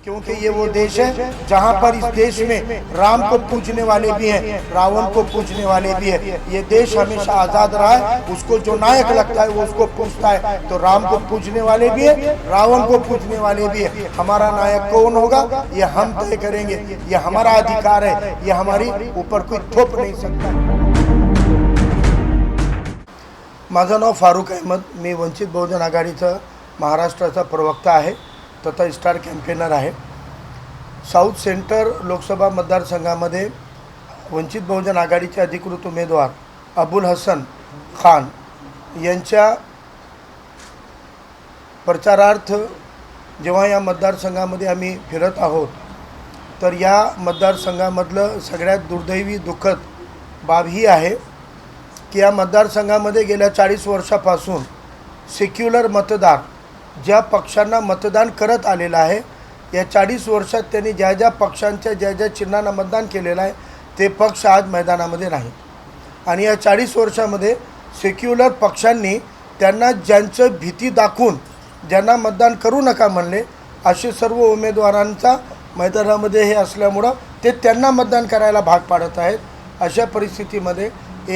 क्योंकि ये वो देश है जहाँ पर इस देश में राम को पूजने वाले भी हैं, रावण को पूजने वाले भी हैं। ये देश हमेशा आज़ाद रहा है, उसको जो नायक लगता है वो उसको पूजता है। तो राम को पूजने वाले भी हैं, रावण को पूजने वाले भी हैं। हमारा नायक कौन होगा ये हम तय करेंगे, ये हमारा अधिकार है, ये हमारी ऊपर कोई थोप नहीं सकता। माझं नाव फारूक अहमद, मी वंचित बहुजन आघाडीचा महाराष्ट्राचा प्रवक्ता आहे तथा स्टार कॅम्पेनर आहे। साऊथ सेंटर लोकसभा मतदारसंघामध्ये वंचित बहुजन आघाडीचे अधिकृत उमेदवार अबुल हसन खान यांच्या प्रचारार्थ जेव्हा या मतदारसंघामध्ये आम्ही फिरत आहोत तर या मतदारसंघामधलं सगळ्यात दुर्दैवी दुःखद बाब ही आहे की या मतदारसंघामध्ये गेल्या 40 वर्षापासून सेक्युलर मतदार ज्या पक्षांना मतदान करत आलेलं आहे, या 40 वर्षात त्यांनी ज्या ज्या पक्षांच्या ज्या ज्या चिन्हांना मतदान केलेलं आहे ते पक्ष आज मैदानामध्ये नाहीत। आणि या 40 वर्षामध्ये सेक्युलर पक्षांनी त्यांना ज्यांचं भीती दाखवून ज्यांना मतदान करू नका म्हणले असे सर्व उमेदवारांचा मैदानामध्ये हे असल्यामुळं ते त्यांना मतदान करायला भाग पाडत आहेत। अशा परिस्थितीमध्ये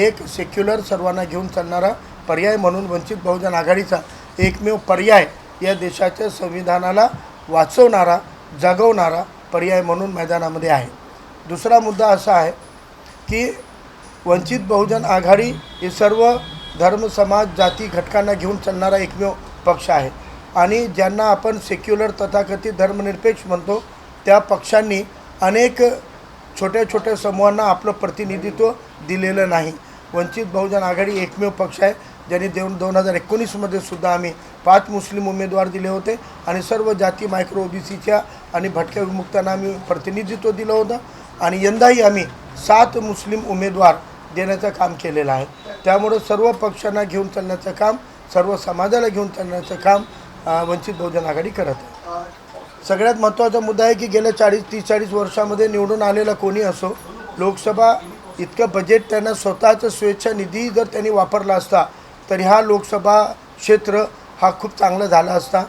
एक सेक्युलर सर्वांना घेऊन चालणारा पर्याय म्हणून वंचित बहुजन आघाडीचा एकमेव पर्याय या देशाच्या संविधानाला वाचवणारा जगवणारा पर्याय म्हणून मैदानामध्ये आहे। दुसरा मुद्दा असा आहे की वंचित बहुजन आघाडी हे सर्व धर्म समाज जाती घटकांना घेऊन चालणारा एकमेव पक्ष आहे आणि ज्यांना आपण सेक्युलर तथाकथित धर्मनिरपेक्ष म्हणतो त्या पक्षांनी अनेक छोट्या छोट्या समूहांना आपलं प्रतिनिधित्व दिलेलं नाही। वंचित बहुजन आघाडी एकमेव पक्ष आहे ज्यांनी 2019मध्ये सुद्धा आम्ही 5 मुस्लिम उमेदवार दिले होते आणि सर्व जाती मायक्रो ओबीसीच्या आणि भटक्या विमुक्तांना आम्ही प्रतिनिधित्व दिलं होतं आणि यंदाही आम्ही 7 मुस्लिम उमेदवार देण्याचं काम केलेलं आहे। त्यामुळे सर्व पक्षांना घेऊन चालण्याचं काम, सर्व समाजाला घेऊन चालण्याचं काम वंचित बहुजन आघाडी करत आहे। सगळ्यात महत्त्वाचा मुद्दा आहे की गेल्या 30-40 वर्षामध्ये निवडून आलेला कोणी असो, लोकसभा इतकं बजेट त्यांना स्वतःचं स्वेच्छा निधी जर त्यांनी वापरला असता तर हा लोकसभा क्षेत्र हा खूप चांगला झाला असता,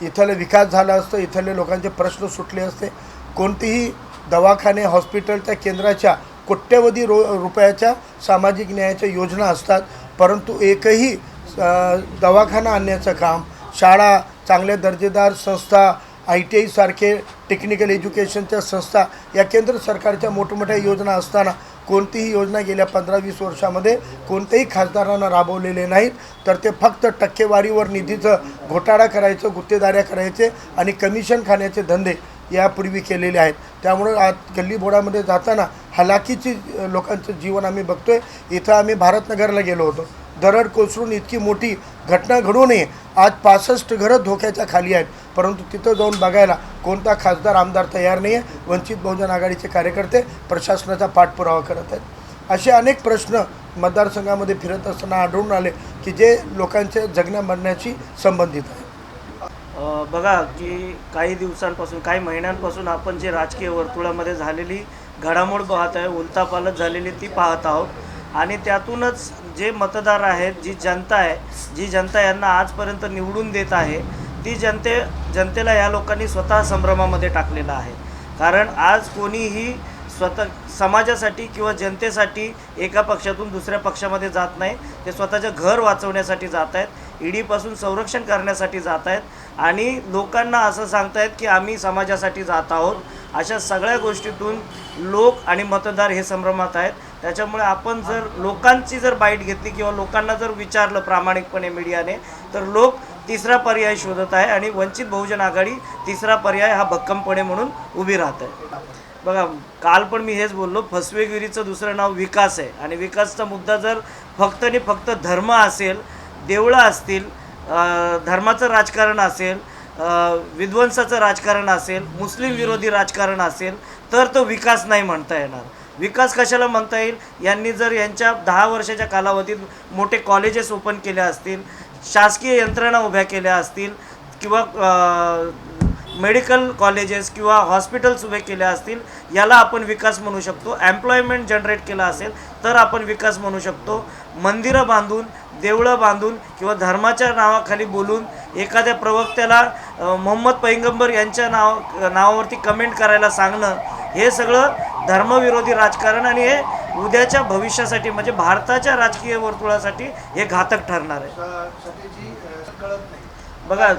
इथले विकास झाला असता, इथले लोकांचे प्रश्न सुटले असते। कोणतीही दवाखाने हॉस्पिटलच्या केंद्राच्या कोट्यवधी रुपयाच्या सामाजिक न्यायाच्या योजना असतात, परंतु एकही दवाखाना आणण्याचं काम, शाळा, चांगल्या दर्जेदार संस्था, ITI सारखे टेक्निकल एज्युकेशनच्या संस्था या केंद्र सरकारच्या मोठमोठ्या योजना असताना कोणतीही योजना गेल्या 15-20 वर्षामध्ये कोणत्याही खासदारांना राबवलेले नाहीत, तर ते फक्त टक्केवारीवर निधीचं घोटाळा करायचं, गुत्तेदाऱ्या करायचे आणि कमिशन खाण्याचे धंदे यापूर्वी केलेले आहेत। त्यामुळे आज गल्लीबोळामध्ये जाताना हलाखीची लोकांचं जीवन आम्ही बघतोय। इथं आम्ही भारतनगरला गेलो होतो, दरड कोसळून इतकी मोठी घटना घडू नये, आज 65 घरं धोक्याच्या खाली आहेत, परंतु तिथं जाऊन बघायला कोणता खासदार आमदार तयार नाही आहे। वंचित बहुजन आघाडीचे कार्यकर्ते प्रशासनाचा पाठपुरावा करत आहेत। असे अनेक प्रश्न मतदारसंघामध्ये फिरत असताना आढळून आले की जे लोकांच्या जगण्या मरण्याशी संबंधित आहे। बघा की काही दिवसांपासून, काही महिन्यांपासून आपण जे राजकीय वर्तुळामध्ये झालेली घडामोड पाहत आहे, उलथापालथ झालेली ती पाहत आहोत आणि त्यातूनच जे मतदार आहेत, जी जनता आहे, जी जनता यांना आजपर्यंत निवडून देत आहे ती जनतेला या लोकांनी स्वतः संभ्रमामध्ये टाकलेलं आहे। कारण आज कोणीही स्वतः समाजासाठी किंवा जनतेसाठी एका पक्षातून दुसऱ्या पक्षामध्ये जात नाही, ते स्वतःचं घर वाचवण्यासाठी जात आहेत, ईडीपासून संरक्षण करण्यासाठी जात आहेत आणि लोकांना असं सांगतायत की आम्ही समाजासाठी जात आहोत। अशा सगळ्या गोष्टीतून लोक आणि मतदार हे संभ्रमात आहेत। त्याच्यामुळे आपण जर लोकांची जर बाईट घेतली किंवा लोकांना जर विचारलं प्रामाणिकपणे मीडियाने, तर लोक तिसरा पर्याय शोधत आहे आणि वंचित बहुजन आघाडी तिसरा पर्याय हा भक्कमपणे म्हणून उभी राहत आहे। बघा, काल पण मी हेच बोललो, फसवेगिरीचं दुसरं नाव विकास आहे आणि विकासचा मुद्दा जर फक्त आणि फक्त धर्म असेल, देवळं असतील, धर्माचं राजकारण असेल, विध्वंसाचं राजकारण असेल, मुस्लिम विरोधी राजकारण असेल तर तो विकास नाही म्हणता येणार। विकास कशाला म्हणता येईल? यांनी जर यांच्या 10 वर्षाच्या कालावधीत मोठे कॉलेजेस ओपन केले असतील, शासकीय यंत्रणा उभ्या केल्या असतील किंवा मेडिकल कॉलेजेस किंवा हॉस्पिटल्स उभे केले असतील, याला आपण विकास म्हणू शकतो. एम्प्लॉयमेंट जनरेट केला असेल तर आपण विकास म्हणू शकतो. मंदिरं बांधून, देवळं बांधून किंवा धर्माच्या नावाखाली बोलून एखाद्या प्रवक्त्याला मोहम्मद पैगंबर यांच्या नावावरती कमेंट करायला सांगणं, हे सगळं धर्मविरोधी राजकारण आणि हे उद्याच्या भविष्यासाठी म्हणजे भारताच्या राजकीय वर्तुळासाठी हे घातक ठरणार आहे. बघा,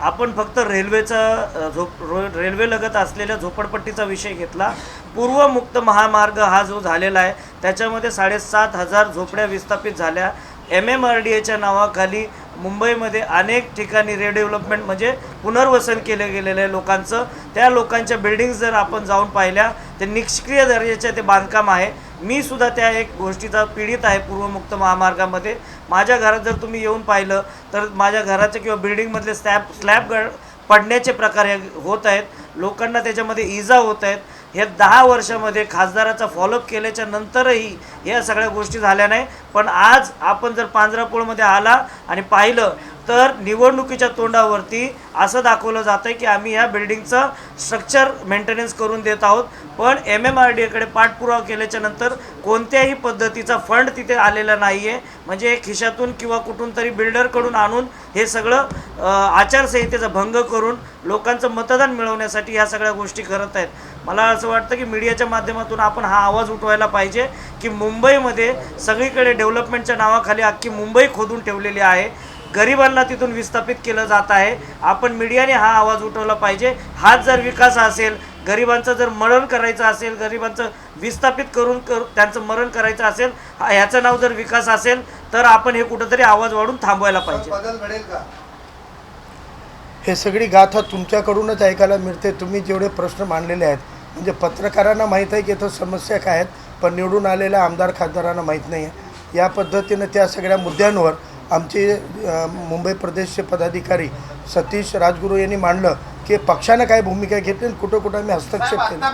आपण फक्त रेल्वे लगत असलेल्या झोपडपट्टीचा विषय घेतला. पूर्वमुक्त महामार्ग हा जो झालेला आहे त्याच्यामध्ये 7,500 झोपड्या विस्थापित झाल्या. MMRDAच्या नावाखाली मुंबईमध्ये अनेक ठिकाणी रिडेव्हलपमेंट म्हणजे पुनर्वसन केलं गेलेलं आहे लोकांचं. त्या लोकांच्या बिल्डिंग्स जर आपण जाऊन पाहिल्या ते निष्क्रिय दर्जाचे ते बांधकाम आहे. मी सुद्धा त्या एक गोष्टीचा पीडित आहे. पूर्वमुक्त महामार्गामध्ये माझ्या घरात जर तुम्ही येऊन पाहिलं तर माझ्या घराच्या किंवा बिल्डिंगमधले स्लॅब पडण्याचे प्रकार हे होत आहेत. लोकांना त्याच्यामध्ये इजा होत आहेत. हे 10 वर्षामध्ये खासदाराचा फॉलोअप केल्याच्या नंतरही या सगळ्या गोष्टी झाल्या नाही. पण आज आपण जर पांजरापोळमध्ये आला आणि पाहिलं तर निवडणुकीच्या तोंडावरती असं दाखवलं जातं आहे की आम्ही ह्या बिल्डिंगचं स्ट्रक्चर मेंटेनन्स करून देत आहोत. पण MMRDAकडे पाठपुरावा केल्याच्या नंतर कोणत्याही पद्धतीचा फंड तिथे आलेला नाही आहे. म्हणजे खिशातून किंवा कुठून तरी बिल्डरकडून आणून हे सगळं आचारसंहितेचा भंग करून लोकांचं मतदान मिळवण्यासाठी ह्या सगळ्या गोष्टी करत आहेत. मला असं वाटतं की मीडियाच्या माध्यमातून आपण हा आवाज उठवायला पाहिजे की मुंबईमध्ये सगळीकडे डेव्हलपमेंटच्या नावाखाली अख्खी मुंबई खोदून ठेवलेली आहे. गरिबांना तिथून विस्थापित केलं जात आहे. आपण मीडियाने हा आवाज उठवला पाहिजे. हाच जर विकास असेल, गरिबांचं जर मरण करायचं असेल, गरिबांचं विस्थापित करून त्यांचं मरण करायचं असेल, ह्याचं नाव जर विकास असेल तर आपण हे कुठंतरी आवाज वाढून थांबवायला पाहिजे. बदल घडेल का? हे सगळी गाथा तुमच्याकडूनच ऐकायला मिळते. तुम्ही जेवढे प्रश्न मांडलेले आहेत म्हणजे पत्रकारांना माहीत आहे की इथं समस्या काय आहेत, पण निवडून आलेल्या आमदार खासदारांना माहीत नाही आहे. या पद्धतीनं त्या सगळ्या मुद्द्यांवर आमचे मुंबई प्रदेशचे पदाधिकारी सतीश राजगुरू यांनी मांडलं की पक्षानं काय भूमिका घेतली आणि कुठं कुठं मी हस्तक्षेप केला.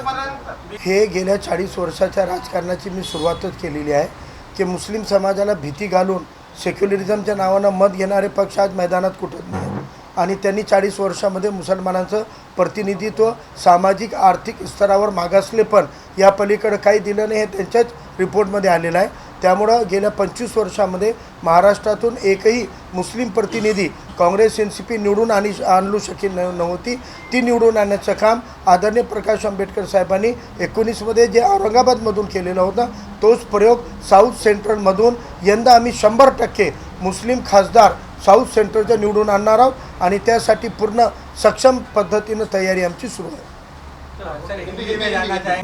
हे गेल्या 40 वर्षाच्या राजकारणाची मी सुरुवातच केलेली आहे की मुस्लिम समाजाला भीती घालून सेक्युलरिझमच्या नावानं मत घेणारे पक्ष आज मैदानात कुठत नाही. आणि त्यांनी 40 वर्षामध्ये मुसलमानांचं प्रतिनिधित्व सामाजिक आर्थिक स्तरावर मागासले पण या पलीकडं काही दिलं नाही हे त्यांच्याच रिपोर्टमध्ये आलेलं आहे. त्यामुळं गेल्या 25 वर्षामध्ये महाराष्ट्रातून एकही मुस्लिम प्रतिनिधी काँग्रेस NCP निवडून आणू शकेल नव्हती. ती निवडून आणण्याचं काम आदरणीय प्रकाश आंबेडकर साहेबांनी 19मध्ये जे औरंगाबादमधून केलेलं होतं तोच प्रयोग साऊथ सेंट्रलमधून यंदा आम्ही 100% मुस्लिम खासदार साऊथ सेंट्रलच्या निवडून आणणार आहोत आणि त्यासाठी पूर्ण सक्षम पद्धतीनं तैयारी आमची सुरू है.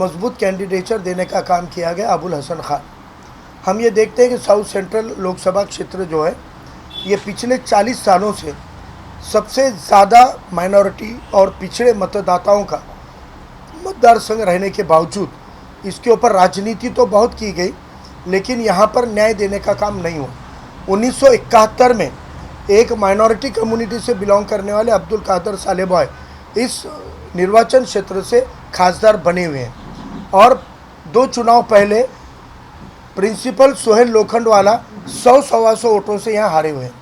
मजबूत कैंडिडेचर देने का काम किया गया अबुल हसन खान. हम ये देखते हैं कि साउथ सेंट्रल लोकसभा क्षेत्र जो है ये पिछले 40 सालों से सबसे ज़्यादा माइनॉरिटी और पिछड़े मतदाताओं का मतदार संघ रहने के बावजूद इसके ऊपर राजनीति तो बहुत की गई लेकिन यहाँ पर न्याय देने का काम नहीं हुआ. 1971 में एक माइनॉरिटी कम्युनिटी से बिलोंग करने वाले अब्दुल कादर सालेबॉय इस निर्वाचन क्षेत्र से खासदार बने हुए हैं और 2 चुनाव पहले प्रिंसिपल सोहेल लोखंडवाला 100-125 वोटों से यहाँ हारे हुए हैं.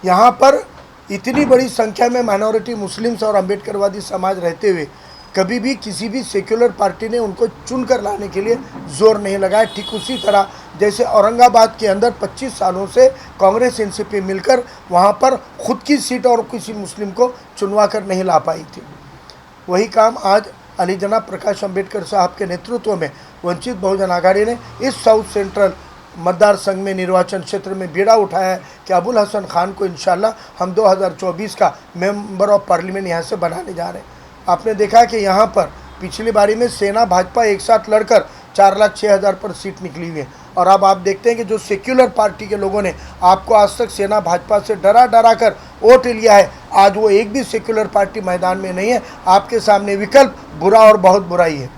यहाँ पर इतनी बड़ी संख्या में माइनॉरिटी मुस्लिम्स और अम्बेडकरवादी समाज रहते हुए कभी भी किसी भी सेक्युलर पार्टी ने उनको चुनकर लाने के लिए जोर नहीं लगाया. ठीक उसी तरह जैसे औरंगाबाद के अंदर 25 सालों से कांग्रेस NCP मिलकर वहाँ पर खुद की सीट और किसी मुस्लिम को चुनवा कर नहीं ला पाई थी. वही काम आज अली जनाब प्रकाश अंबेडकर साहब के नेतृत्व में वंचित बहुजन आघाड़ी ने इस साउथ सेंट्रल मतदार संघ में निर्वाचन क्षेत्र में बीड़ा उठाया है कि अबुल हसन खान को इंशाल्लाह हम 2024 का मेंबर ऑफ पार्लियामेंट यहाँ से बनाने जा रहे हैं. आपने देखा कि यहाँ पर पिछली बारी में सेना भाजपा एक साथ लड़कर 4,06,000 पर सीट निकली हुई है और अब आप देखते हैं कि जो सेक्युलर पार्टी के लोगों ने आपको आज तक सेना भाजपा से डरा कर वोट लिया है, आज वो एक भी सेक्युलर पार्टी मैदान में नहीं है. आपके सामने विकल्प बुरा और बहुत बुरा ही है.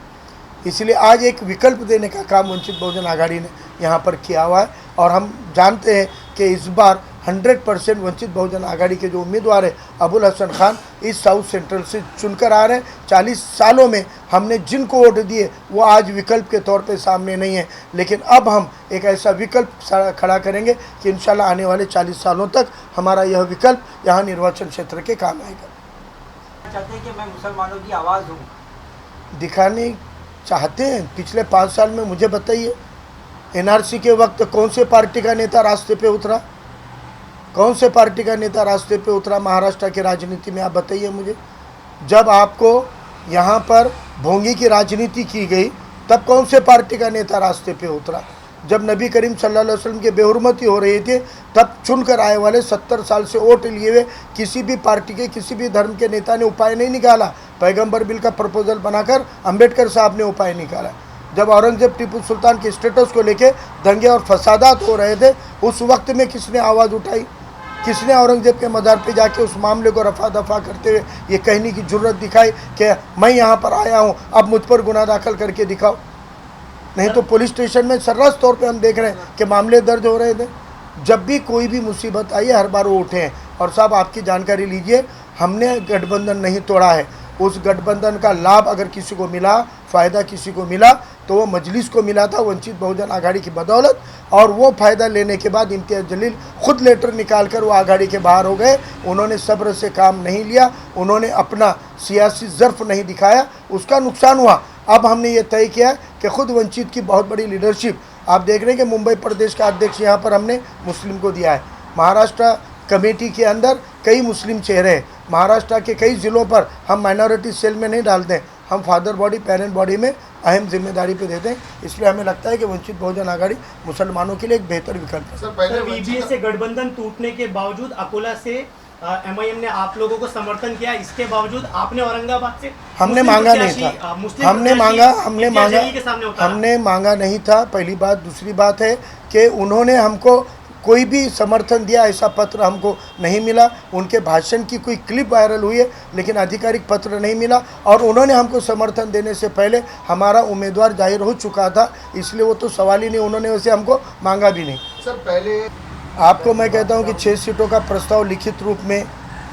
इसलिए आज एक विकल्प देने का काम वंचित बहुजन आघाड़ी ने यहाँ पर किया हुआ है और हम जानते हैं कि इस बार 100% वंचित बहुजन आघाड़ी के जो उम्मीदवार है अबुल हसन खान इस साउथ सेंट्रल से चुनकर आ रहे हैं. 40 सालों में हमने जिनको वोट दिए वो आज विकल्प के तौर पे सामने नहीं है, लेकिन अब हम एक ऐसा विकल्प खड़ा करेंगे कि इंशाल्लाह आने वाले 40 सालों तक हमारा यह विकल्प यहाँ निर्वाचन क्षेत्र के काम आएगा. चाहते हैं कि मैं मुसलमानों की आवाज़ हूँ? दिखाने चाहते हैं। पिछले 5 साल में मुझे बताइए, एनआरसी के वक्त कौन से पार्टी का नेता रास्ते पे उतरा? कौन से पार्टी का नेता रास्ते पे उतरा महाराष्ट्र की राजनीति में? आप बताइए मुझे। जब आपको यहाँ पर भोंगी की राजनीति की गई तब कौन से पार्टी का नेता रास्ते पे उतरा? जब नबी करीम सल्लल्लाहु अलैहि वसल्लम की बेहुरमती हो रही थी तब चुनकर आए वाले 70 साल से वोट लिए हुए किसी भी पार्टी के, किसी भी धर्म के नेता ने उपाय नहीं निकाला। पैगंबर बिल का प्रपोजल बनाकर अंबेडकर साहब ने उपाय निकाला। जब औरंगजेब टीपू सुल्तान के स्टेटस को लेके दंगे और फसादात हो रहे थे उस वक्त में किसने आवाज़ उठाई? किसने औरंगजेब के मज़ार पे जाके उस मामले को रफा दफा करते हुए ये कहने की जुर्रत दिखाई कि मैं यहाँ पर आया हूँ, अब मुझ पर गुनाह दाखिल करके दिखाओ? नहीं तो पुलिस स्टेशन में सर्रास तौर पे हम देख रहे हैं कि मामले दर्ज हो रहे थे। जब भी कोई भी मुसीबत आई है हर बार वो उठे हैं। और साहब आपकी जानकारी लीजिए, हमने गठबंधन नहीं तोड़ा है। उस गठबंधन का लाभ अगर किसी को मिला, फ़ायदा किसी को मिला तो वो मजलिस को मिला था वंचित बहुजन आघाड़ी की बदौलत। और वो फ़ायदा लेने के बाद इम्तियाज़ जलील खुद लेटर निकाल कर वो आघाड़ी के बाहर हो गए। उन्होंने सब्र से काम नहीं लिया, उन्होंने अपना सियासी ज़र्फ नहीं दिखाया, उसका नुकसान हुआ। अब हमने ये तय किया कि खुद वंचित की बहुत बड़ी लीडरशिप, आप देख रहे हैं कि मुंबई प्रदेश का अध्यक्ष यहाँ पर हमने मुस्लिम को दिया है। महाराष्ट्र कमेटी के अंदर कई मुस्लिम चेहरे हैं। महाराष्ट्र के कई ज़िलों पर हम माइनॉरिटी सेल में नहीं डालते हैं, हम फादर बॉडी पेरेंट बॉडी में अहम जिम्मेदारी पे देते हैं। इसलिए हमें लगता है कि वंचित बहुजन आघाड़ी मुसलमानों के लिए एक बेहतर विकल्प है। सर, वीबीए से गठबंधन टूटने के बावजूद अकोला से एमआईएम ने आप लोगों को समर्थन किया, इसके बावजूद आपने औरंगाबाद से हमने मांगा नहीं था, हमने मांगा नहीं था, पहली बात। दूसरी बात है कि उन्होंने हमको कोई भी समर्थन दिया ऐसा पत्र हमको नहीं मिला। उनके भाषण की कोई क्लिप वायरल हुई है लेकिन आधिकारिक पत्र नहीं मिला। और उन्होंने हमको समर्थन देने से पहले हमारा उम्मीदवार जाहिर हो चुका था, इसलिए वो तो सवाल ही नहीं, उन्होंने वैसे हमको मांगा भी नहीं। सर पहले आपको मैं कहता हूं कि 6 सीटों का प्रस्ताव लिखित रूप में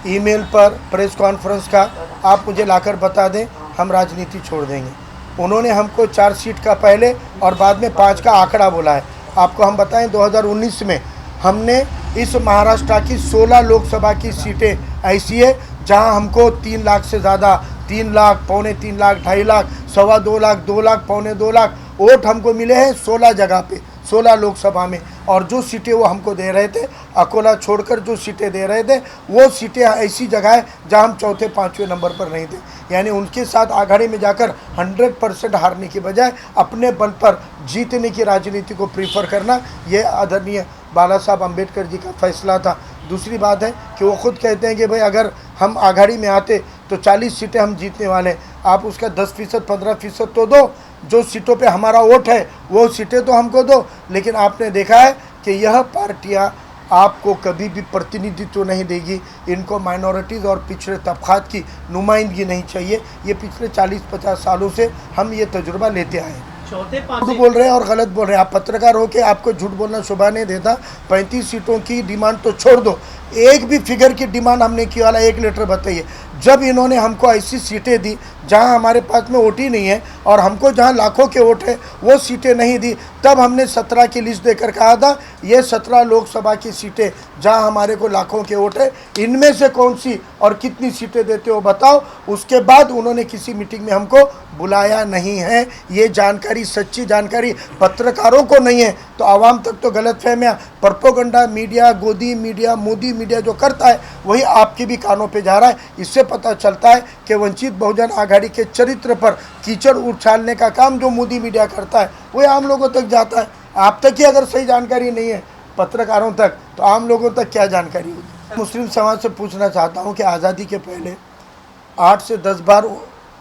ईमेल पर, प्रेस कॉन्फ्रेंस का आप मुझे लाकर बता दें, हम राजनीति छोड़ देंगे। उन्होंने हमको 4 सीट का पहले और बाद में 5 का आंकड़ा बोला है। आपको हम बताएं 2019 में हमने इस महाराष्ट्र की 16 लोकसभा की सीटें ऐसी है जहां हमको 3 लाख से ज़्यादा, 3 लाख, पौने 3 लाख, 2.5 लाख, 2.25 लाख, 2 लाख, पौने 2 लाख वोट हमको मिले हैं 16 जगह पे, 16 लोकसभा में। और जो सीटें वो हमको दे रहे थे, अकोला छोड़कर जो सीटें दे रहे थे, वो सीटें ऐसी जगह है जहाँ हम चौथे 5वें नंबर पर नहीं थे। यानी उनके साथ आघाड़ी में जाकर 100% हारने की बजाय अपने बल पर जीतने की राजनीति को प्रीफर करना, ये आदरणीय बाला साहब अम्बेडकर जी का फैसला था। दूसरी बात है कि वो खुद कहते हैं कि भाई अगर हम आघाड़ी में आते तो 40 सीटें हम जीतने वाले हैं, आप उसका 10%, 15% तो दो। जो सीटों पे हमारा वोट है वो सीटें तो हमको दो। लेकिन आपने देखा है कि यह पार्टियां आपको कभी भी प्रतिनिधित्व नहीं देगी। इनको माइनॉरिटीज़ और पिछड़े तबक़ात की नुमाइंदगी नहीं चाहिए। ये पिछले 40-50 सालों से हम ये तजुर्बा लेते आए हैं। चौथे झूठ बोल रहे हैं और गलत बोल रहे हैं। आप पत्रकार हो के आपको झूठ बोलना शोभा नहीं देता। 35 सीटों की डिमांड तो छोड़ दो, एक भी फिगर की डिमांड हमने की वाला एक लेटर बताइए। जब इन्होंने हमको ऐसी सीटें दी जहां हमारे पास में वोट ही नहीं है और हमको जहां लाखों के वोट है वो सीटें नहीं दी, तब हमने 17 की लिस्ट देकर कहा था ये 17 लोकसभा की सीटें जहां हमारे को लाखों के वोट है, इनमें से कौन सी और कितनी सीटें देते हो बताओ। उसके बाद उन्होंने किसी मीटिंग में हमको बुलाया नहीं है। ये जानकारी, सच्ची जानकारी पत्रकारों को नहीं है तो आवाम तक तो गलतफहमियां, प्रोपेगेंडा मीडिया, गोदी मीडिया, मोदी मीडिया जो करता है वही आपके भी कानों पे जा रहा है। इससे पता चलता है कि वंचित बहुजन आघाड़ी के चरित्र पर कीचड़ उछालने का काम जो मोदी मीडिया करता है वही आम लोगों तक जाता है। आप तक ही अगर सही जानकारी नहीं है पत्रकारों तक, तो आम लोगों तक क्या जानकारी होगी। मुस्लिम समाज से पूछना चाहता हूँ कि आज़ादी के पहले 8 से 10 बार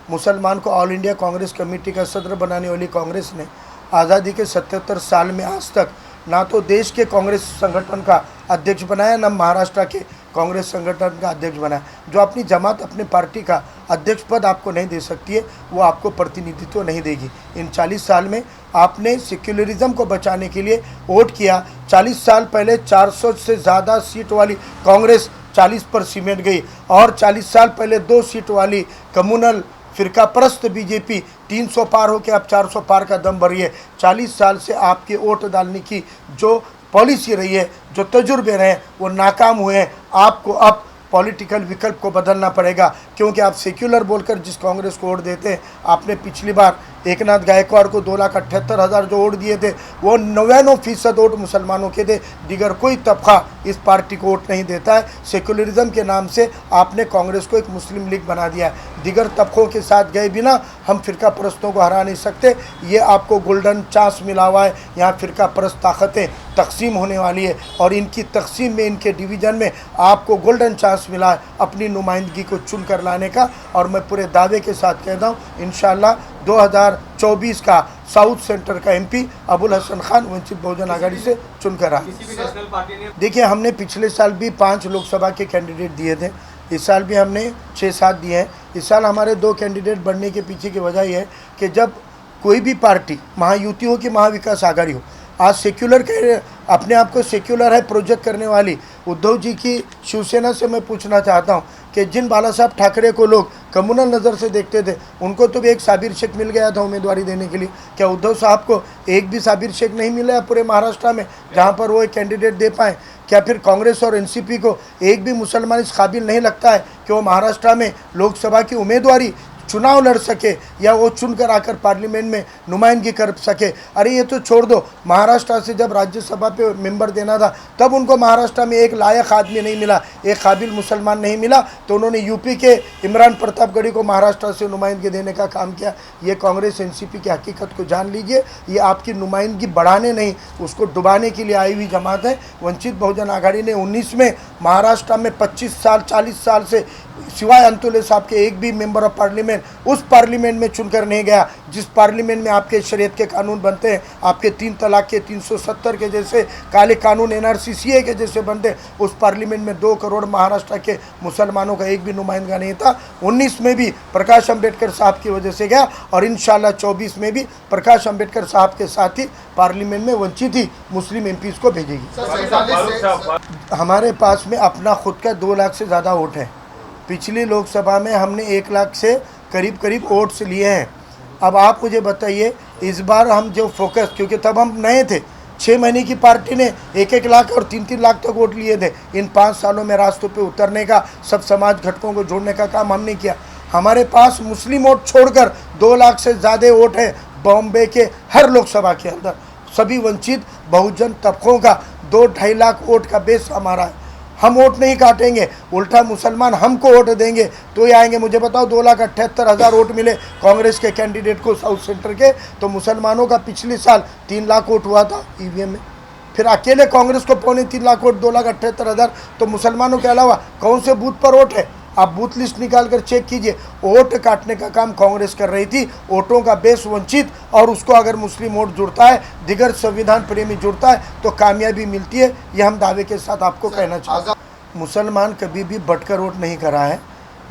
मुसलमान को ऑल इंडिया कांग्रेस कमेटी का सदर बनाने वाली कांग्रेस ने आज़ादी के 77 साल में आज तक ना तो देश के कांग्रेस संगठन का अध्यक्ष बनाया, ना महाराष्ट्र के कांग्रेस संगठन का अध्यक्ष बनाया। जो अपनी जमात, अपने पार्टी का अध्यक्ष पद आपको नहीं दे सकती है, वो आपको प्रतिनिधित्व नहीं देगी। इन 40 साल में आपने सेक्युलरिज्म को बचाने के लिए वोट किया। 40 साल पहले 400 से ज़्यादा सीट वाली कांग्रेस 40 पर सिमट गई और 40 साल पहले 2 सीट वाली कम्युनल फिरका परस्त बीजेपी 300 पार होकर अब 400 पार का दम भरी है। 40 साल से आपके वोट डालने की जो पॉलिसी रही है, जो तजुर्बे रहे, वो नाकाम हुए हैं। आपको अब पॉलिटिकल विकल्प को बदलना पड़ेगा, क्योंकि आप सेक्युलर बोलकर जिस कांग्रेस को वोट देते हैं, आपने पिछली बार एकनाथ गायकवाड़ को 2,78,000 जो वोट दिए थे वो 99% वोट मुसलमानों के थे। दिगर कोई तबका इस पार्टी को वोट नहीं देता है। सेक्युलरिज्म के नाम से आपने कांग्रेस को एक मुस्लिम लीग बना दिया है। दिगर तबकों के साथ गए बिना हम फ़िरका परस्तों को हरा नहीं सकते। ये आपको गोल्डन चांस मिला हुआ है। यहाँ फ़िरका परस्त ताकतें तकसीम होने वाली है और इनकी तकसीम में, इनके डिवीज़न में आपको गोल्डन चांस मिला है अपनी नुमाइंदगी को चुन कर लाने का। और मैं पूरे दावे के साथ कहता हूँ, इंशाल्लाह 2024 का साउथ सेंटर का MP अबुल हसन खान वंचित बहुजन आघाड़ी से चुनकर आए। देखिए, हमने पिछले साल भी 5 लोकसभा के कैंडिडेट दिए थे, इस साल भी हमने 6-7 दिए हैं। इस साल हमारे 2 कैंडिडेट बढ़ने के पीछे की वजह यह है कि जब कोई भी पार्टी महायुति हो कि महाविकास आघाड़ी हो, आज सेक्युलर के अपने आप को सेक्युलर है प्रोजेक्ट करने वाली उद्धव जी की शिवसेना से मैं पूछना चाहता हूं कि जिन बाला साहब ठाकरे को लोग कम्युनल नज़र से देखते थे, उनको तो भी एक साबिर शेख मिल गया था उम्मीदवारी देने के लिए। क्या उद्धव साहब को एक भी साबिर शेख नहीं मिला है पूरे महाराष्ट्र में जहां पर वो एक कैंडिडेट दे पाए? क्या फिर कांग्रेस और NCP को एक भी मुसलमान इस काबिल नहीं लगता है कि वो महाराष्ट्र में लोकसभा की उम्मीदवारी चुनाव लड़ सके या वो चुनकर आकर पार्लियामेंट में नुमाइंदगी कर सके? अरे ये तो छोड़ दो, महाराष्ट्र से जब राज्यसभा पे मेंबर देना था तब उनको महाराष्ट्र में एक लायक आदमी नहीं मिला, एक काबिल मुसलमान नहीं मिला, तो उन्होंने यूपी के इमरान प्रतापगढ़ी को महाराष्ट्र से नुमाइंदगी देने का काम किया। ये कांग्रेस NCP की हकीकत को जान लीजिए, ये आपकी नुमाइंदगी बढ़ाने नहीं उसको डुबाने के लिए आई हुई जमात है। वंचित बहुजन आघाड़ी ने 19 में महाराष्ट्र में 25 साल 40 साल से सिवाय अंतुले साहब के एक भी मेंबर ऑफ पार्लियामेंट उस पार्लियामेंट में चुनकर नहीं गया जिस पार्लियामेंट में आपके शरीयत के कानून बनते हैं, आपके 3 तलाक के 370 के जैसे काले कानून NRC CA के जैसे बनते। उस पार्लियामेंट में 2 करोड़ महाराष्ट्र के मुसलमानों का एक भी नुमाइंदा नहीं था। 19 में भी प्रकाश अम्बेडकर साहब की वजह से गया और इंशाल्लाह 24 में भी प्रकाश अम्बेडकर साहब के साथ ही पार्लियामेंट में वंचित ही मुस्लिम MPs को भेजेगी। हमारे पास में अपना खुद का 2 लाख से ज़्यादा वोट है। पिछली लोकसभा में हमने 1 लाख से करीब वोट्स लिए हैं। अब आप मुझे बताइए, इस बार हम जो फोकस, क्योंकि तब हम नए थे, 6 महीने की पार्टी ने 1-1 लाख और 3-3 लाख तक वोट लिए थे। इन 5 सालों में रास्तों पे उतरने का, सब समाज घटकों को जोड़ने का काम हमने किया। हमारे पास मुस्लिम वोट छोड़कर 2 लाख से ज़्यादा वोट है बॉम्बे के हर लोकसभा के अंदर। सभी वंचित बहुजन तबकों का 2-2.5 लाख वोट का बेस हमारा है। हम वोट नहीं काटेंगे, उल्टा मुसलमान हमको वोट देंगे तो ही आएंगे। मुझे बताओ, 2,78,000 वोट मिले कांग्रेस के कैंडिडेट को साउथ सेंटर के, तो मुसलमानों का पिछले साल 3 लाख वोट हुआ था EVM में। फिर अकेले कांग्रेस को 3.25 लाख वोट, 2,78,000, तो मुसलमानों के अलावा कौन से बूथ पर वोट है? आप बूथ लिस्ट निकाल कर चेक कीजिए। वोट काटने का काम कांग्रेस कर रही थी, वोटों का बेस वंचित, और उसको अगर मुस्लिम वोट जुड़ता है, दिगर संविधान प्रेमी जुड़ता है तो कामयाबी मिलती है। ये हम दावे के साथ आपको कहना चाहते हैं। मुसलमान कभी भी बटकर वोट नहीं करा है।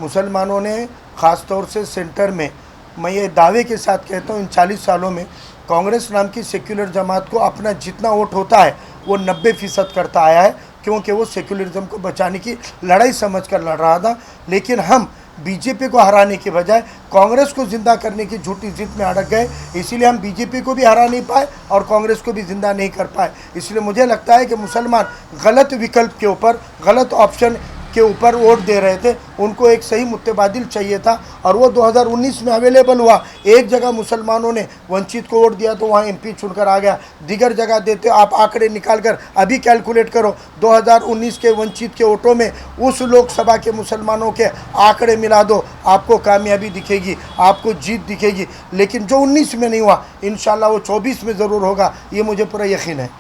मुसलमानों ने ख़ास तौर से सेंटर में, मैं ये दावे के साथ कहता हूँ, इन 40 सालों में कांग्रेस नाम की सेक्युलर जमात को अपना जितना वोट होता है वो 90% करता आया है, क्योंकि वो सेक्युलरिज्म को बचाने की लड़ाई समझकर लड़ रहा था। लेकिन हम बीजेपी को हराने के बजाय कांग्रेस को जिंदा करने की झूठी जिद में अड़क गए, इसीलिए हम बीजेपी को भी हरा नहीं पाए और कांग्रेस को भी जिंदा नहीं कर पाए। इसलिए मुझे लगता है कि मुसलमान गलत विकल्प के ऊपर, गलत ऑप्शन के ऊपर वोट दे रहे थे। उनको एक सही मुतबादिल चाहिए था और वो 2019 में अवेलेबल हुआ। एक जगह मुसलमानों ने वंचित को वोट दिया तो वहाँ MP चुनकर आ गया। दिगर जगह देते, आप आंकड़े निकाल कर अभी कैलकुलेट करो, 2019 के वंचित के वोटों में उस लोकसभा के मुसलमानों के आंकड़े मिला दो, आपको कामयाबी दिखेगी, आपको जीत दिखेगी। लेकिन जो 19 में नहीं हुआ, इंशाल्लाह वो 24 में ज़रूर होगा, ये मुझे पूरा यकीन है।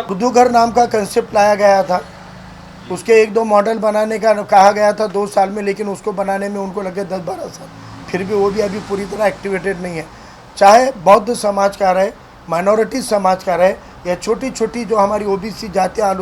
उर्दू घर नाम का कंसेप्ट लाया गया था, उसके 1-2 मॉडल बनाने का कहा गया था 2 साल में, लेकिन उसको बनाने में उनको लगे 10-12 साल। फिर भी वो भी अभी पूरी तरह एक्टिवेटेड नहीं है। चाहे बौद्ध समाज का रहे, माइनॉरिटी समाज का रहे, या छोटी छोटी जो हमारी OBC जातियाँ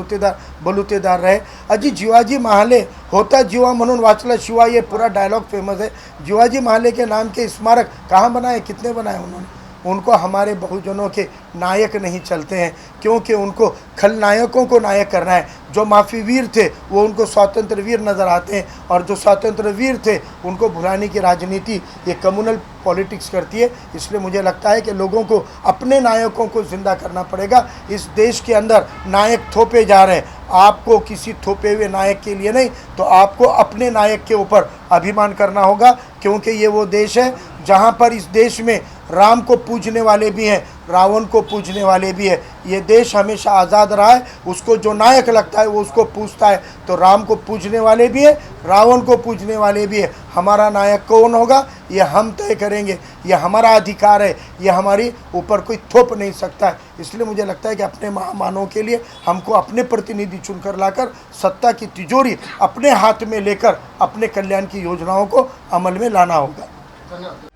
बलुतेदार रहे। अजी जिवाजी महाले होता जीवा म्हणून वाचला शिवा, ये पूरा डायलॉग फेमस है। जिवाजी महाले के नाम के स्मारक कहाँ बनाए, कितने बनाए उन्होंने? उनको हमारे बहुजनों के नायक नहीं चलते हैं, क्योंकि उनको खलनायकों को नायक करना है। जो माफ़ी वीर थे वो उनको स्वतंत्र वीर नज़र आते हैं, और जो स्वतंत्र वीर थे उनको भुलाने की राजनीति ये कम्युनल पॉलिटिक्स करती है। इसलिए मुझे लगता है कि लोगों को अपने नायकों को ज़िंदा करना पड़ेगा। इस देश के अंदर नायक थोपे जा रहे हैं, आपको किसी थोपे हुए नायक के लिए नहीं, तो आपको अपने नायक के ऊपर अभिमान करना होगा, क्योंकि ये वो देश है जहाँ पर इस देश में राम को पूजने वाले भी हैं, रावण को पूजने वाले भी हैं। ये देश हमेशा आज़ाद रहा है, उसको जो नायक लगता है वो उसको पूजता है। तो राम को पूजने वाले भी हैं, रावण को पूजने वाले भी हैं। हमारा नायक कौन होगा ये हम तय करेंगे, ये हमारा अधिकार है, ये हमारी ऊपर कोई थोप नहीं सकता है। इसलिए मुझे लगता है कि अपने महामानवों के लिए हमको अपने प्रतिनिधि चुनकर लाकर सत्ता की तिजोरी अपने हाथ में लेकर अपने कल्याण की योजनाओं को अमल में लाना होगा,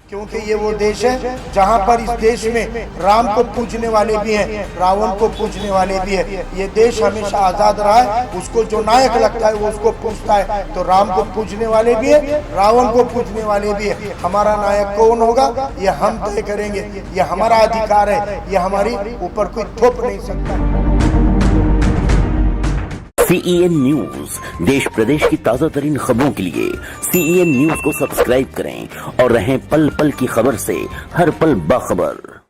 क्योंकि ये वो देश है जहाँ पर इस देश में राम को पूजने वाले भी हैं, रावण को पूजने वाले भी हैं। ये देश हमेशा आज़ाद रहा है, उसको जो नायक लगता है वो उसको पूजता है। तो राम को पूजने वाले भी हैं, रावण को पूजने वाले भी हैं। हमारा नायक कौन होगा ये हम तय करेंगे, ये हमारा अधिकार है, ये हमारी ऊपर कोई थोप नहीं सकता। CEN न्यूज, देश प्रदेश की ताजा तरीन खबरों के लिए CEN न्यूज को सब्सक्राइब करें और रहें पल पल की खबर से हर पल बाखबर।